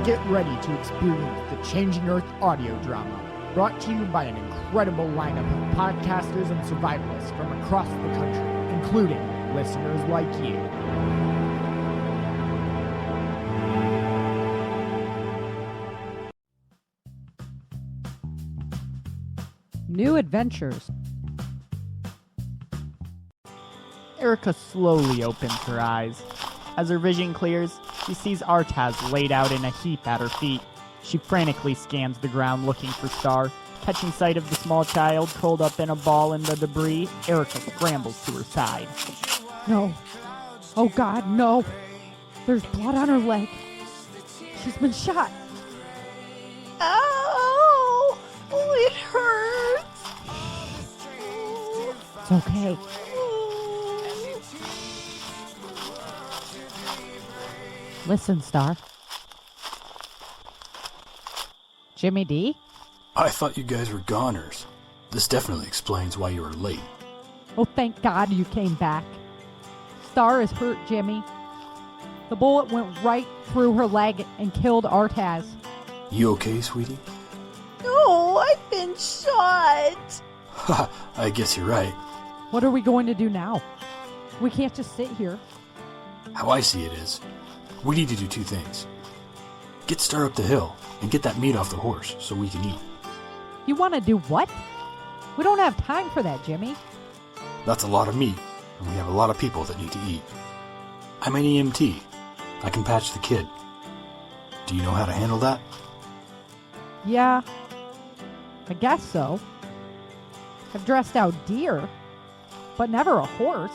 Get ready to experience the Changing Earth audio drama, brought to you by an incredible lineup of podcasters and survivalists from across the country, including listeners like you. New adventures. Erica slowly opens her eyes. As her vision clears, she sees Artaz laid out in a heap at her feet. She frantically scans the ground looking for Star. Catching sight of the small child curled up in a ball in the debris, Erica scrambles to her side. No. Oh God, no. There's blood on her leg. She's been shot. Ow! Oh, it hurts. It's okay. Listen, Star. Jimmy D? I thought you guys were goners. This definitely explains why you were late. Oh, thank God you came back. Star is hurt, Jimmy. The bullet went right through her leg and killed Artaz. You okay, sweetie? No, I've been shot. Ha, I guess you're right. What are we going to do now? We can't just sit here. How I see it is, we need to do two things. Get Star up the hill and get that meat off the horse so we can eat. You want to do what? We don't have time for that, Jimmy. That's a lot of meat, and we have a lot of people that need to eat. I'm an EMT. I can patch the kid. Do you know how to handle that? Yeah, I guess so. I've dressed out deer, but never a horse.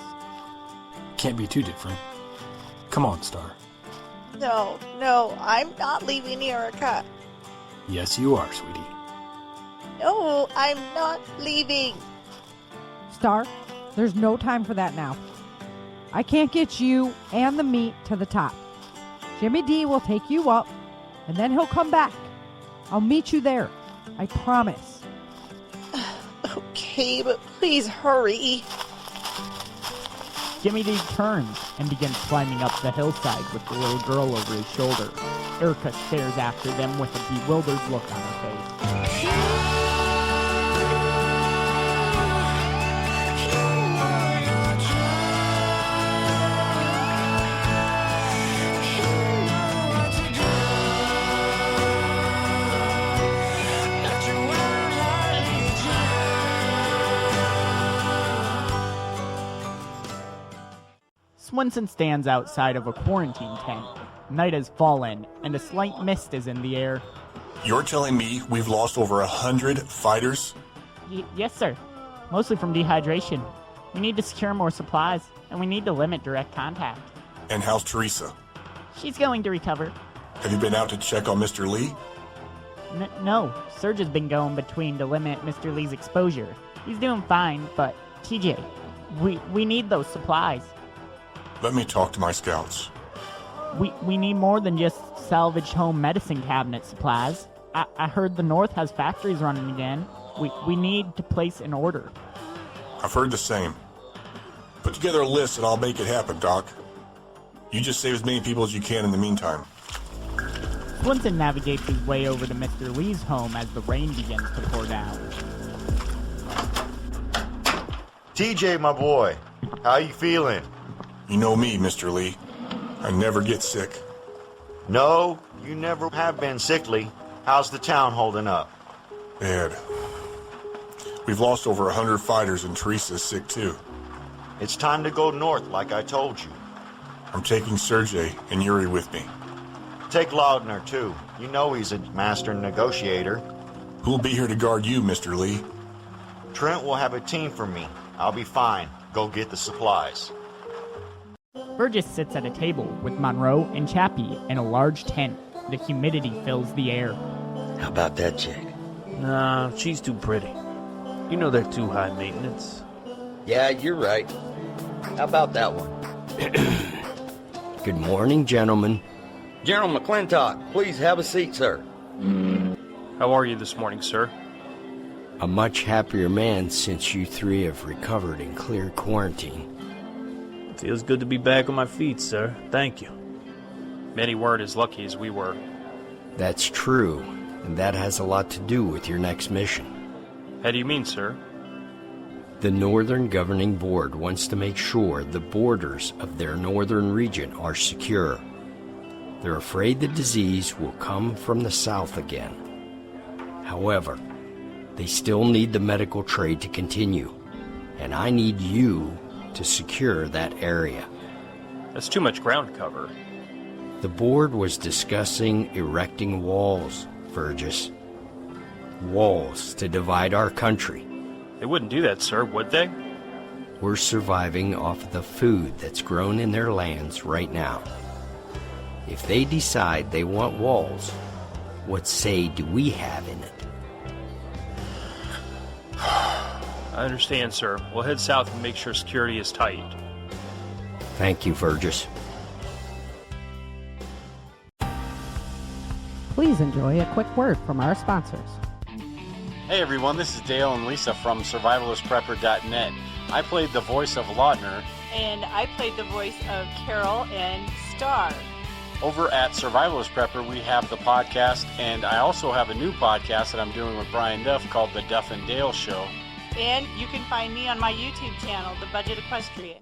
Can't be too different. Come on, Star. No, I'm not leaving Erica. Yes, you are, sweetie. No, I'm not leaving. Star, there's no time for that now. I can't get you and the meat to the top. Jimmy D will take you up, and then he'll come back. I'll meet you there. I promise. Okay, but please hurry. Jimmy D turns and begins climbing up the hillside with the little girl over his shoulder. Erica stares after them with a bewildered look on her face. Swenson stands outside of a quarantine tent. Night has fallen, and a slight mist is in the air. You're telling me we've lost over 100 fighters? Yes, sir. Mostly from dehydration. We need to secure more supplies, and we need to limit direct contact. And how's Teresa? She's going to recover. Have you been out to check on Mr. Lee? No, Serge has been going between to limit Mr. Lee's exposure. He's doing fine, but TJ, we need those supplies. Let me talk to my scouts. We need more than just salvaged home medicine cabinet supplies. I heard the North has factories running again. We need to place an order. I've heard the same. Put together a list and I'll make it happen, Doc. You just save as many people as you can in the meantime. Swenson navigates his way over to Mr. Lee's home as the rain begins to pour down. TJ, my boy, how you feeling? You know me, Mr. Lee. I never get sick. No, you never have been sickly. How's the town holding up? Bad. We've lost over 100 fighters and Teresa's sick too. It's time to go north like I told you. I'm taking Sergey and Yuri with me. Take Laudner too. You know he's a master negotiator. Who'll be here to guard you, Mr. Lee? Trent will have a team for me. I'll be fine. Go get the supplies. Burgess sits at a table with Monroe and Chappie in a large tent. The humidity fills the air. How about that chick? Nah, she's too pretty. You know they're too high maintenance. Yeah, you're right. How about that one? Good morning, gentlemen. General McClintock, please have a seat, sir. How are you this morning, sir? A much happier man since you three have recovered and cleared quarantine. Feels good to be back on my feet, sir. Thank you. Many weren't as lucky as we were. That's true, and that has a lot to do with your next mission. How do you mean, sir? The Northern Governing Board wants to make sure the borders of their northern region are secure. They're afraid the disease will come from the south again. However, they still need the medical trade to continue, and I need you to secure that area. That's too much ground to cover. The board was discussing erecting walls, Vergis. Walls to divide our country. They wouldn't do that, sir, would they? We're surviving off the food that's grown in their lands right now. If they decide they want walls, what say do we have in it? I understand, sir. We'll head south and make sure security is tight. Thank you, Vergis. Please enjoy a quick word from our sponsors. Hey everyone, this is Dale and Lisa from SurvivalistPrepper.net. I played the voice of Lautner. And I played the voice of Carol and Star. Over at Survivalist Prepper, we have the podcast, and I also have a new podcast that I'm doing with Brian Duff called The Duff and Dale Show. And you can find me on my YouTube channel, The Budget Equestrian.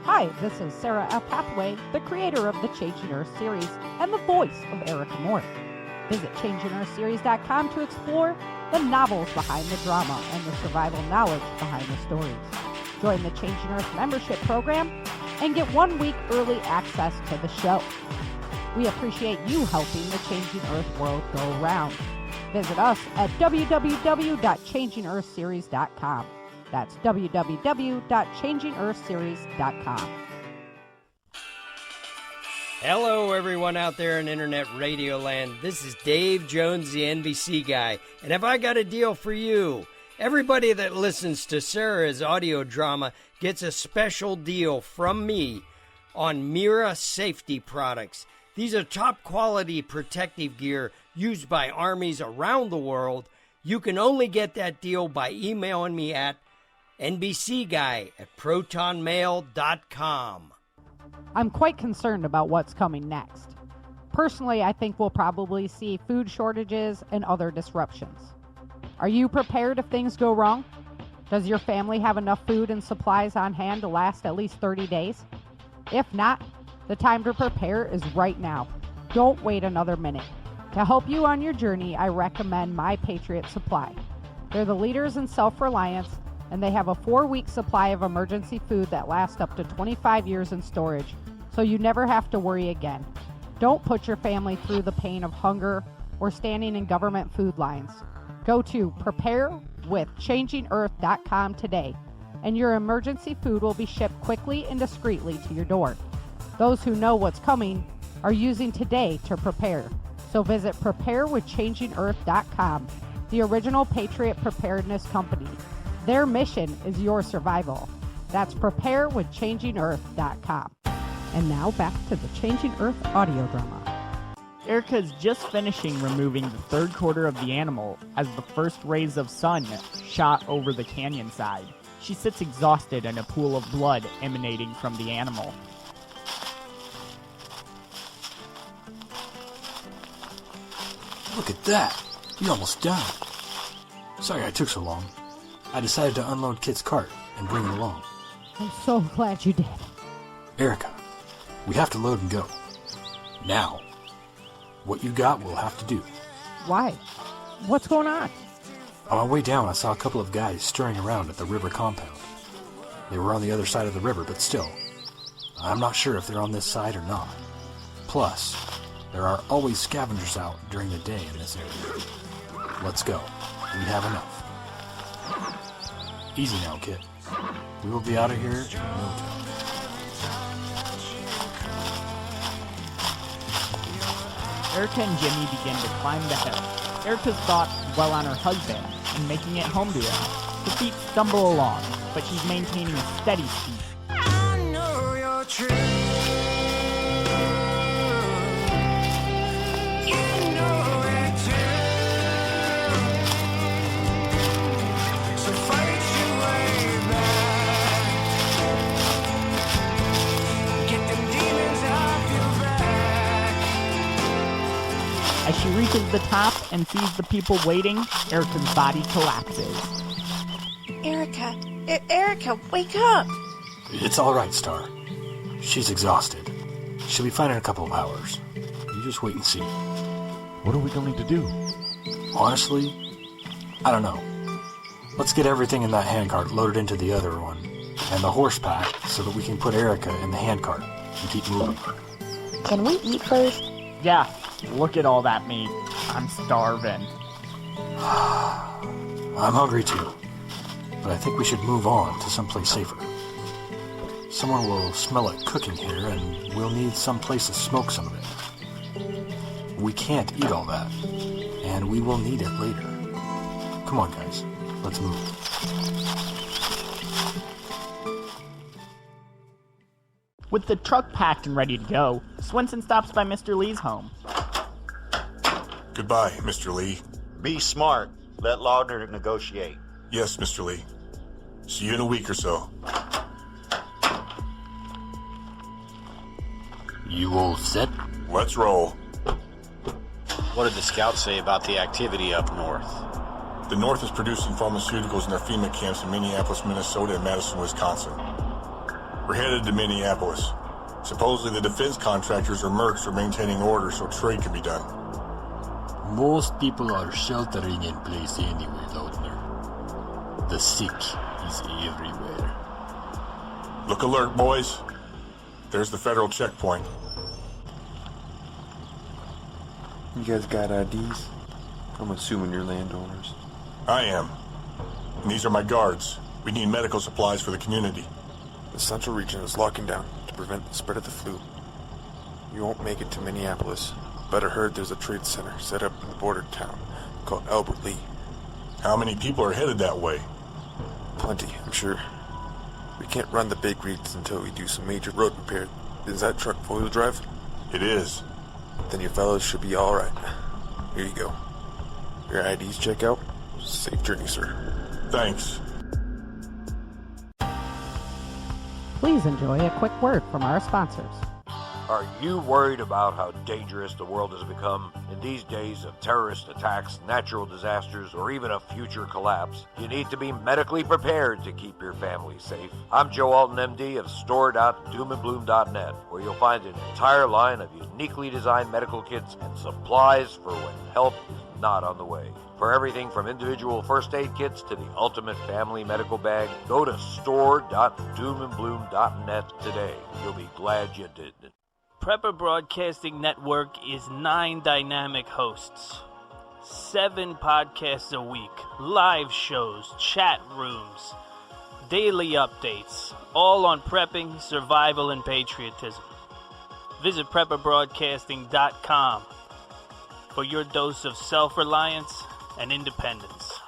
Hi, this is Sarah F. Hathaway, the creator of the Changing Earth series and the voice of Erica Morton. Visit ChangingEarthSeries.com to explore the novels behind the drama and the survival knowledge behind the stories. Join the Changing Earth membership program and get 1 week early access to the show. We appreciate you helping the Changing Earth world go round. Visit us at www.ChangingEarthSeries.com. That's www.ChangingEarthSeries.com. Hello, everyone out there in Internet Radio Land. This is Dave Jones, the NBC guy, and have I got a deal for you? Everybody that listens to Sarah's audio drama gets a special deal from me on Mira safety products. These are top-quality protective gear used by armies around the world. You can only get that deal by emailing me at nbcguy@protonmail.com. I'm quite concerned about what's coming next. Personally, I think we'll probably see food shortages and other disruptions. Are you prepared if things go wrong? Does your family have enough food and supplies on hand to last at least 30 days? If not, the time to prepare is right now. Don't wait another minute. To help you on your journey, I recommend My Patriot Supply. They're the leaders in self-reliance, and they have a 4-week supply of emergency food that lasts up to 25 years in storage, so you never have to worry again. Don't put your family through the pain of hunger or standing in government food lines. Go to preparewithchangingearth.com today, and your emergency food will be shipped quickly and discreetly to your door. Those who know what's coming are using today to prepare. So visit preparewithchangingearth.com, the original Patriot Preparedness Company. Their mission is your survival. That's preparewithchangingearth.com. And now back to the Changing Earth audio drama. Erica is just finishing removing the third quarter of the animal as the first rays of sun shot over the canyon side. She sits exhausted in a pool of blood emanating from the animal. Look at that! You're almost done. Sorry I took so long. I decided to unload Kit's cart and bring it along. I'm so glad you did. Erica, we have to load and go. Now. What you got we'll have to do. Why? What's going on? On my way down, I saw a couple of guys stirring around at the river compound. They were on the other side of the river, but still, I'm not sure if they're on this side or not. Plus, there are always scavengers out during the day in this area. Let's go. We have enough. Easy now, Kit. We will be out of here in no time. Erica and Jimmy begin to climb the hill. Erica's thoughts dwell on her husband and making it home to him. Her feet stumble along, but she's maintaining a steady speed. I know you're true. You know it too. So fight your way back. Get them demons off your back. As she reaches the top and sees the people waiting, Erica's body collapses. Erica, wake up! It's all right, Star. She's exhausted. She'll be fine in a couple of hours. You just wait and see. What are we going to do? Honestly, I don't know. Let's get everything in that handcart loaded into the other one, and the horse pack, so that we can put Erica in the handcart and keep moving. Can we eat first? Yeah, look at all that meat. I'm starving. I'm hungry too, but I think we should move on to someplace safer. Someone will smell it cooking here, and we'll need some place to smoke some of it. We can't eat all that, and we will need it later. Come on, guys. Let's move. With the truck packed and ready to go, Swenson stops by Mr. Lee's home. Goodbye, Mr. Lee. Be smart. Let Laudner negotiate. Yes, Mr. Lee. See you in a week or so. You all set? Let's roll. What did the scouts say about the activity up north? The North is producing pharmaceuticals in their FEMA camps in Minneapolis, Minnesota, and Madison, Wisconsin. We're headed to Minneapolis. Supposedly the defense contractors or mercs are maintaining order so trade can be done. Most people are sheltering in place anyway, Laudner. The sick is everywhere. Look alert, boys. There's the federal checkpoint. You guys got IDs? I'm assuming you're landowners. I am. And these are my guards. We need medical supplies for the community. The central region is locking down to prevent the spread of the flu. You won't make it to Minneapolis, but I heard there's a trade center set up in the border town called Albert Lee. How many people are headed that way? Plenty, I'm sure. We can't run the big reeds until we do some major road repair. Is that truck four-wheel drive? It is. Then you fellas should be alright. Here you go. Your IDs check out. Safe journey, sir. Thanks. Please enjoy a quick word from our sponsors. Are you worried about how dangerous the world has become? In these days of terrorist attacks, natural disasters, or even a future collapse, you need to be medically prepared to keep your family safe. I'm Joe Alton, MD of store.doomandbloom.net, where you'll find an entire line of uniquely designed medical kits and supplies for when help is not on the way. For everything from individual first aid kits to the ultimate family medical bag, go to store.doomandbloom.net today. You'll be glad you did. Prepper Broadcasting Network is 9 dynamic hosts, 7 podcasts a week, live shows, chat rooms, daily updates, all on prepping, survival, and patriotism. Visit PrepperBroadcasting.com for your dose of self-reliance and independence.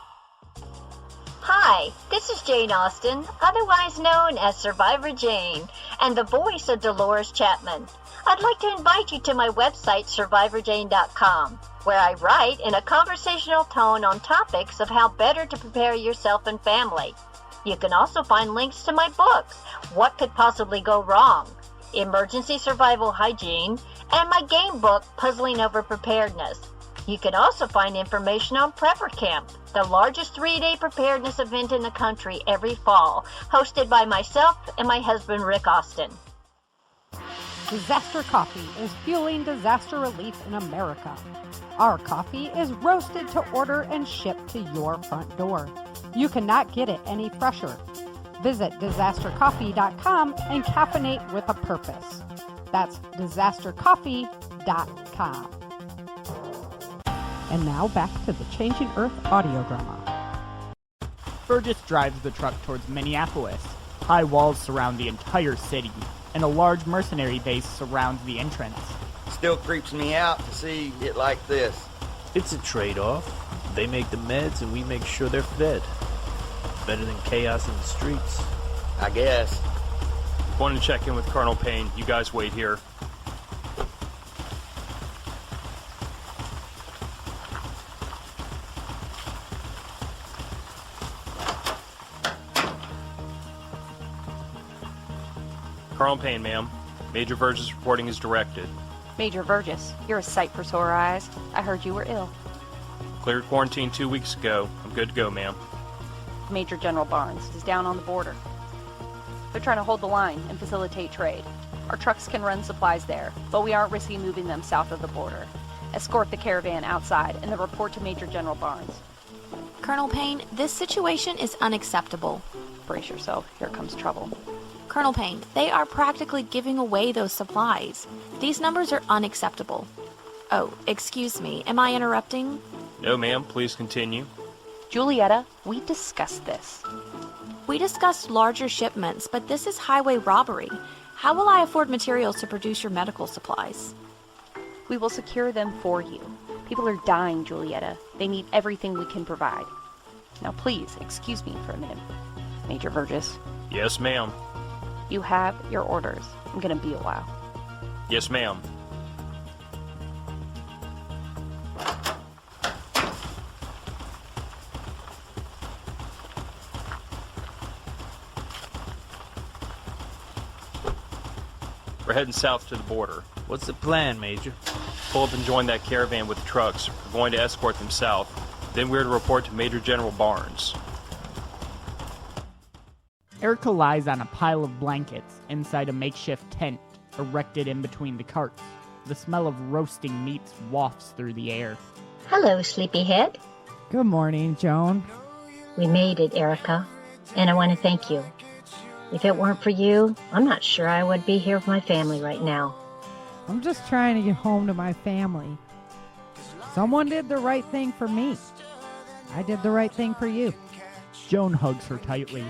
Hi, this is Jane Austen, otherwise known as Survivor Jane, and the voice of Dolores Chapman. I'd like to invite you to my website, SurvivorJane.com, where I write in a conversational tone on topics of how better to prepare yourself and family. You can also find links to my books, What Could Possibly Go Wrong?, Emergency Survival Hygiene, and my game book, Puzzling Over Preparedness. You can also find information on Prepper Camp, the largest 3-day preparedness event in the country every fall, hosted by myself and my husband, Rick Austin. Disaster Coffee is fueling disaster relief in America. Our coffee is roasted to order and shipped to your front door. You cannot get it any fresher. Visit disastercoffee.com and caffeinate with a purpose. That's disastercoffee.com. And now back to the Changing Earth audio drama. Burgess drives the truck towards Minneapolis. High walls surround the entire city, and a large mercenary base surrounds the entrance. Still creeps me out to see it like this. It's a trade-off. They make the meds and we make sure they're fed. Better than chaos in the streets. I guess. Going to check in with Colonel Payne. You guys wait here. Colonel Payne, ma'am. Major Burgess reporting as directed. Major Burgess, you're a sight for sore eyes. I heard you were ill. Cleared quarantine 2 weeks ago. I'm good to go, ma'am. Major General Barnes is down on the border. They're trying to hold the line and facilitate trade. Our trucks can run supplies there, but we aren't risking moving them south of the border. Escort the caravan outside and then report to Major General Barnes. Colonel Payne, this situation is unacceptable. Brace yourself, here comes trouble. Colonel Payne, they are practically giving away those supplies. These numbers are unacceptable. Oh, excuse me, am I interrupting? No, ma'am. Please continue. Julietta, we discussed this. We discussed larger shipments, but this is highway robbery. How will I afford materials to produce your medical supplies? We will secure them for you. People are dying, Julietta. They need everything we can provide. Now please, excuse me for a minute. Major Burgess. Yes, ma'am. You have your orders. I'm gonna be a while. Yes, ma'am. We're heading south to the border. What's the plan, Major? Pull up and join that caravan with the trucks. We're going to escort them south. Then we're to report to Major General Barnes. Erica lies on a pile of blankets inside a makeshift tent erected in between the carts. The smell of roasting meats wafts through the air. Hello, sleepyhead. Good morning, Joan. We made it, Erica, and I want to thank you. If it weren't for you, I'm not sure I would be here with my family right now. I'm just trying to get home to my family. Someone did the right thing for me. I did the right thing for you. Joan hugs her tightly.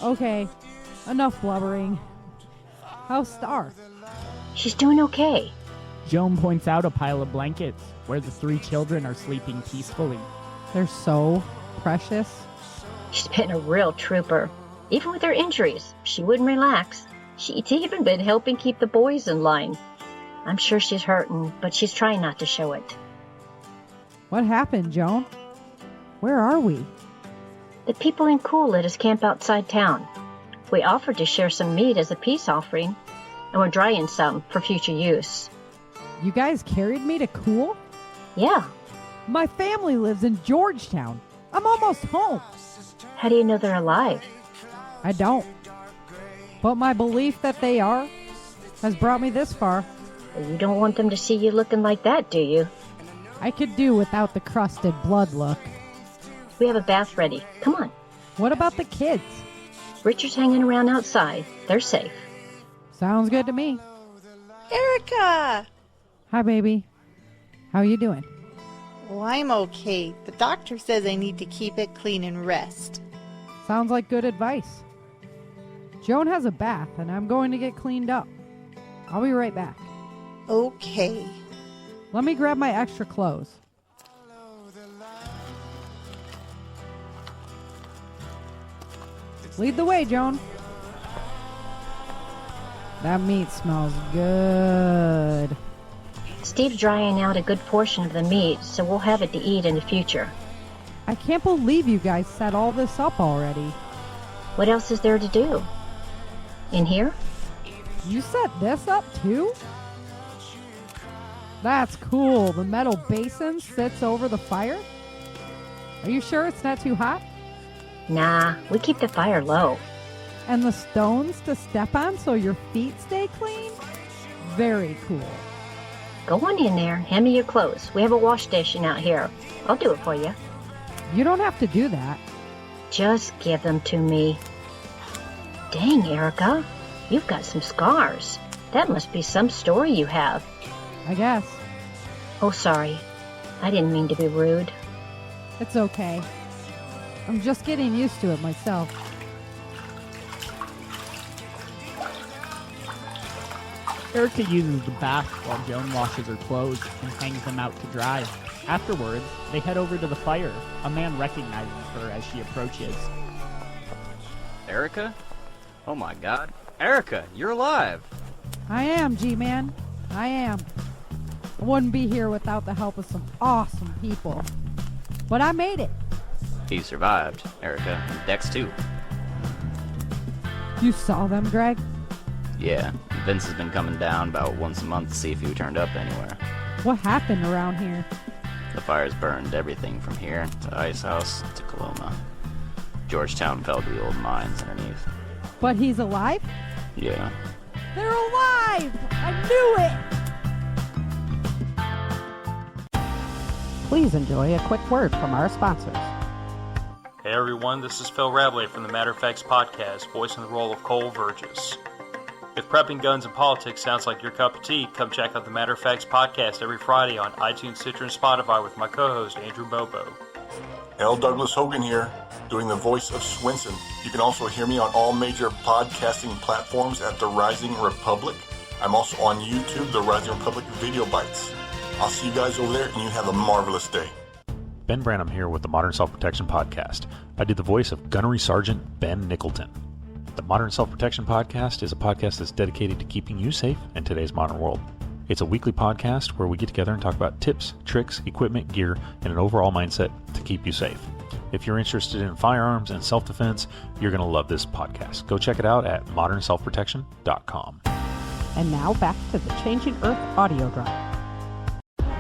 Okay, enough blubbering. How's Star? She's doing okay. Joan points out a pile of blankets where the 3 children are sleeping peacefully. They're so precious. She's been a real trooper. Even with her injuries, she wouldn't relax. She's even been helping keep the boys in line. I'm sure she's hurting, but she's trying not to show it. What happened, Joan? Where are we? The people in Cool let us camp outside town. We offered to share some meat as a peace offering, and we're drying some for future use. You guys carried me to Cool? Yeah. My family lives in Georgetown. I'm almost home. How do you know they're alive? I don't. But my belief that they are has brought me this far. You don't want them to see you looking like that, do you? I could do without the crusted blood look. We have a bath ready. Come on. What about the kids? Richard's hanging around outside. They're safe. Sounds good to me. Erica! Hi, baby. How you doing? Well, I'm okay. The doctor says I need to keep it clean and rest. Sounds like good advice. Joan has a bath, and I'm going to get cleaned up. I'll be right back. Okay. Let me grab my extra clothes. Lead the way, Joan. That meat smells good. Steve's drying out a good portion of the meat, so we'll have it to eat in the future. I can't believe you guys set all this up already. What else is there to do? In here? You set this up too? That's cool. The metal basin sits over the fire? Are you sure it's not too hot? Nah, we keep the fire low. And the stones to step on so your feet stay clean? Very cool. Go on in there. Hand me your clothes. We have a wash station out here. I'll do it for you. You don't have to do that. Just give them to me. Dang, Erica. You've got some scars. That must be some story you have. I guess. Oh, sorry. I didn't mean to be rude. It's okay. I'm just getting used to it myself. Erica uses the bath while Joan washes her clothes and hangs them out to dry. Afterwards, they head over to the fire. A man recognizes her as she approaches. Erica? Oh my god. Erica, you're alive! I am, G-Man. I am. I wouldn't be here without the help of some awesome people. But I made it. He survived, Erica. And Dex too. You saw them, Greg? Yeah, Vince has been coming down about once a month to see if you turned up anywhere. What happened around here? The fires burned everything from here to Ice House to Coloma. Georgetown fell to the old mines underneath. But he's alive? Yeah. They're alive! I knew it! Please enjoy a quick word from our sponsors. Hey everyone, this is Phil Rabelais from the Matter of Facts podcast, voicing the role of Cole Vergis. If prepping guns and politics sounds like your cup of tea, come check out the Matter of Facts podcast every Friday on iTunes, Stitcher, and Spotify with my co-host Andrew Bobo. L. Douglas Hogan here, doing the voice of Swinson. You can also hear me on all major podcasting platforms at The Rising Republic. I'm also on YouTube, The Rising Republic Video Bites. I'll see you guys over there, and you have a marvelous day. Ben Branham here with the Modern Self-Protection Podcast. I do the voice of Gunnery Sergeant Ben Nicholton. The Modern Self-Protection Podcast is a podcast that's dedicated to keeping you safe in today's modern world. It's a weekly podcast where we get together and talk about tips, tricks, equipment, gear, and an overall mindset to keep you safe. If you're interested in firearms and self-defense, you're going to love this podcast. Go check it out at modernselfprotection.com. And now back to the Changing Earth audio drama.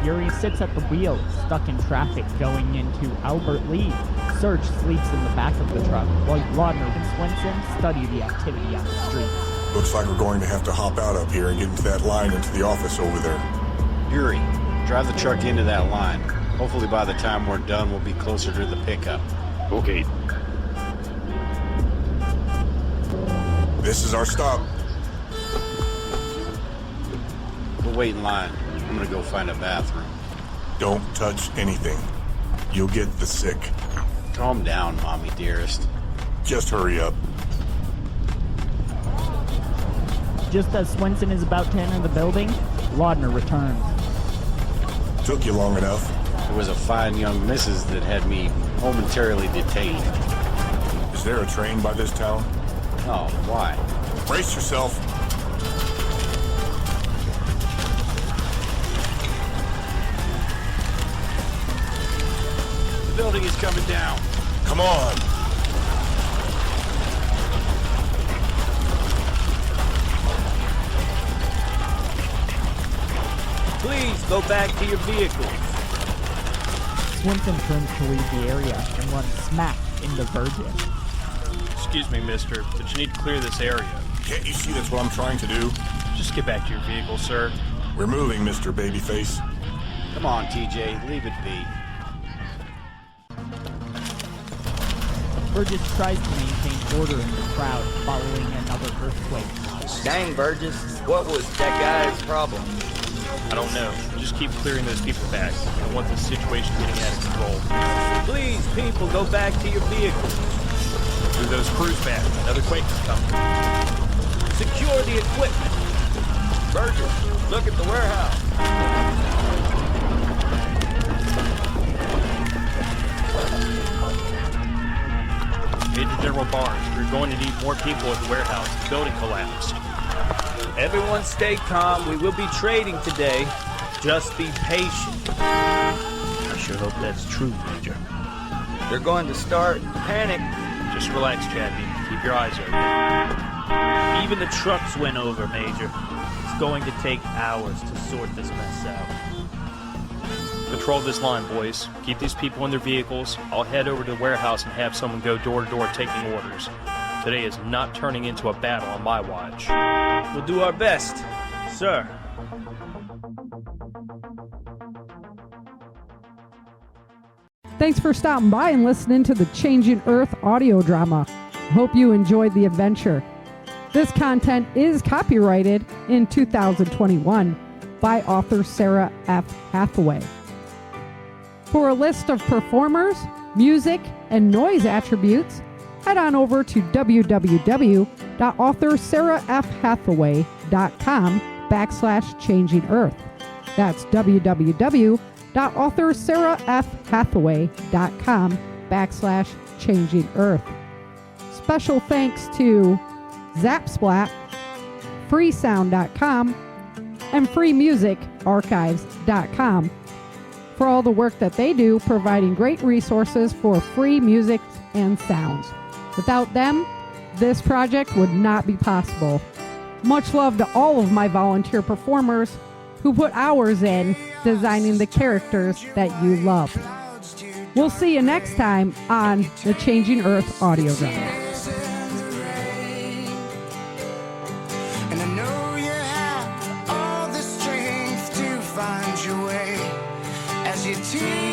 Yuri sits at the wheel, stuck in traffic going into Albert Lee. Serge sleeps in the back of the truck, while Laudner and Swinson study the activity on the streets. Looks like we're going to have to hop out up here and get into that line into the office over there. Yuri, drive the truck into that line. Hopefully by the time we're done, we'll be closer to the pickup. Okay. This is our stop. We'll wait in line. I'm gonna go find a bathroom. Don't touch anything. You'll get the sick. Calm down, Mommy dearest. Just hurry up. Just as Swinson is about to enter the building, Laudner returns. Took you long enough. There was a fine young missus that had me momentarily detained. Is there a train by this town? Oh, why? Brace yourself. The building is coming down. Come on. Please go back to your vehicles. Swinson turns to leave the area and runs smack into Burgess. Excuse me, mister, but you need to clear this area. Can't you see that's what I'm trying to do? Just get back to your vehicle, sir. We're moving, Mr. Babyface. Come on, TJ, leave it be. Burgess tries to maintain order in the crowd following another earthquake. Dang, Burgess, what was that guy's problem? I don't know. Just keep clearing those people back. I don't want this situation getting out of control. Please, people, go back to your vehicles. Move those crews back. Another quake is coming. Secure the equipment. Burgess, look at the warehouse. Major General Barnes, we're going to need more people at the warehouse. The building collapsed. Everyone stay calm. We will be trading today. Just be patient. I sure hope that's true, Major. They're going to start panic. Just relax, Chappie. Keep your eyes open. Even the trucks went over, Major. It's going to take hours to sort this mess out. Control this line, boys. Keep these people in their vehicles. I'll head over to the warehouse and have someone go door to door taking orders. Today is not turning into a battle on my watch. We'll do our best, sir. Thanks for stopping by and listening to the Changing Earth audio drama. Hope you enjoyed the adventure. This content is copyrighted in 2021 by author Sarah F. Hathaway. For a list of performers, music, and noise attributes, head on over to www.authorSarahFHathaway.com/Changing Earth. That's www.authorSarahFHathaway.com/Changing Earth. Special thanks to Zapsplat, freesound.com, and freemusicarchives.com for all the work that they do, providing great resources for free music and sounds. Without them, this project would not be possible. Much love to all of my volunteer performers who put hours in designing the characters that you love. We'll see you next time on the Changing Earth audio drama. And I know you have all the strength to find your way as you teach.